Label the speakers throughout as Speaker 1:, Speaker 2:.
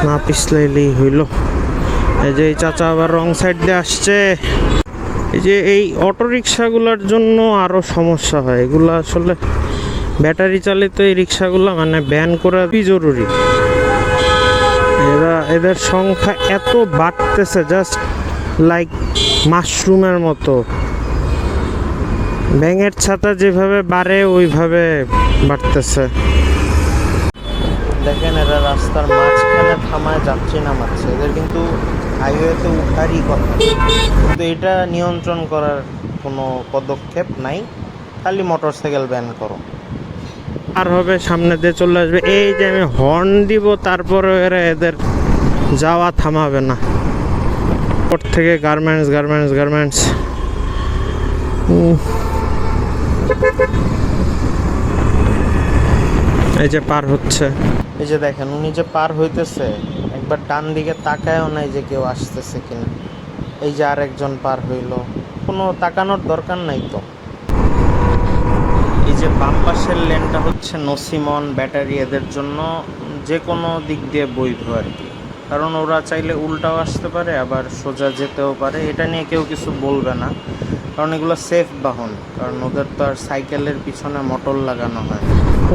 Speaker 1: না পিছলাইলেই হইল। এই যে এই চাচা আবার রং সাইড দিয়ে আসছে। এই যে এই অটো রিক্সাগুলোর জন্য আরও সমস্যা হয়। এগুলো আসলে ব্যাটারি চালিত এই রিক্সাগুলো মানে ব্যান করা খুবই জরুরি। এদের সংখ্যা এত বাড়তেছে, জাস্ট লাইক মাশরুমের মতো। ব্যাঙের ছাতা যেভাবে বাড়ে ওইভাবে বাড়তেছে। দেখেন এরা রাস্তার মাঝখানে থামায় যাত্রী নামাচ্ছে। এদের কিন্তু হাইওয়েতে উঠারই কথা, কিন্তু এটা নিয়ন্ত্রণ করার কোনো পদক্ষেপ নাই। খালি মোটরসাইকেল ব্যান করো আর হবে, সামনে দিয়ে চলে আসবে। এই যে আমি হর্ন দিব, তারপরে এরা এদের যাওয়া থামাবে না। ওর থেকে গার্মেন্টস গার্মেন্টস গার্মেন্টস। এই যে পার হচ্ছে, এই যে দেখেন উনি যে পার হইতেছে, একবার ডান দিকে তাকায়ও নাই যে কেউ আসতেছে কিনা। এই যে আরেকজন পার হইল, কোনো তাকানোর দরকার নাই তো। এই যে বাম পাশের লেনটা হচ্ছে নসিমন ব্যাটারি, এদের জন্য যে কোনো দিক দিয়ে বৈধ আর কি, কারণ ওরা চাইলে উল্টাও আসতে পারে আবার সোজা যেতেও পারে। এটা নিয়ে কেউ কিছু বলবে না, কারণ এগুলো সেফ বাহন, কারণ ওদের তো আর সাইকেলের পিছনে মোটর লাগানো হয়।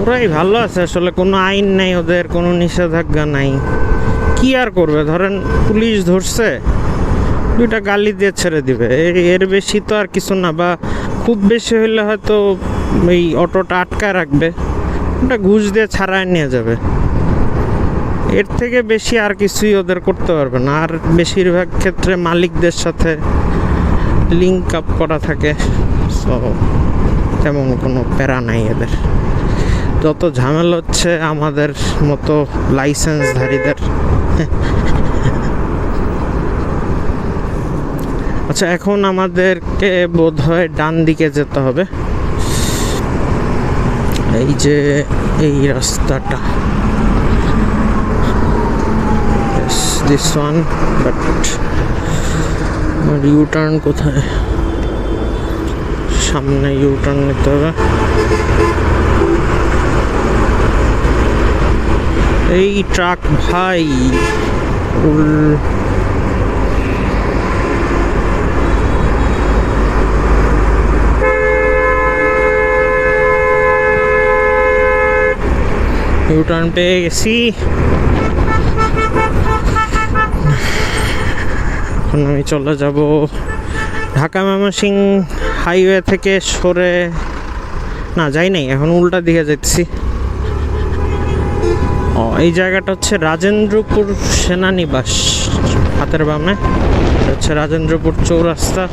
Speaker 1: ওরাই ভালো আছে আসলে, কোনো আইন নাই ওদের, কোনো নিষেধাজ্ঞা নাই। কি আর করবে, ধরেন পুলিশ ধরছে, দুইটা গালি দিয়ে ছেড়ে দিবে, এর বেশি তো আর কিছু না। বা খুব বেশি হইলে হয়তো এই অটোটা আটকায় রাখবে, ওটা ঘুষ দিয়ে ছাড়ায় নিয়ে যাবে। এর থেকে বেশি আর কিছুই ওদের করতে পারবে না। আর বেশিরভাগ ক্ষেত্রে মালিকদের সাথে লিঙ্ক আপ করা থাকে, সো তেমন কোনো প্যারা নাই এদের। যত ঝামেলা হচ্ছে আমাদের মতো লাইসেন্সধারীদের। আচ্ছা, এখন আমাদেরকে বোধহয় ডান দিকে যেতে হবে। এই যে এই রাস্তাটা, দিস ওয়ান, বাট ইউটার্ন কোথায়? সামনে ইউটার্ন নিতে হবে। এই ট্রাক ভাই, ইউটার্ন পেয়ে গেছি। এখন আমি চলে যাব ঢাকা ময়মনসিংহ হাইওয়ে থেকে সরে, না যাই নাই, এখন উল্টা দিকে যাচ্ছি। এই জায়গাটা হচ্ছে রাজেন্দ্রপুর সেনানিবাস, হাতের বামে হচ্ছে রাজেন্দ্রপুর চৌরাস্তা।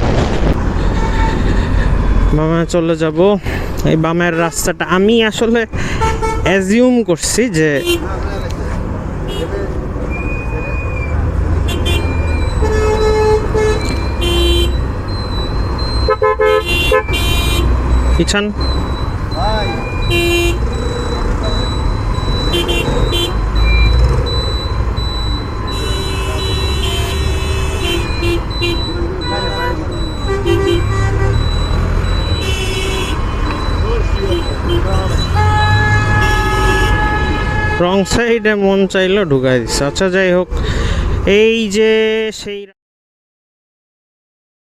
Speaker 1: বামে চলে যাব। এই বামের রাস্তাটা আমি আসলে অ্যাজিউম করছি যে পিছন রং সাইডে মন চাইলো ঢুকাই দিচ্ছে। আচ্ছা যাই হোক, এই যে সেই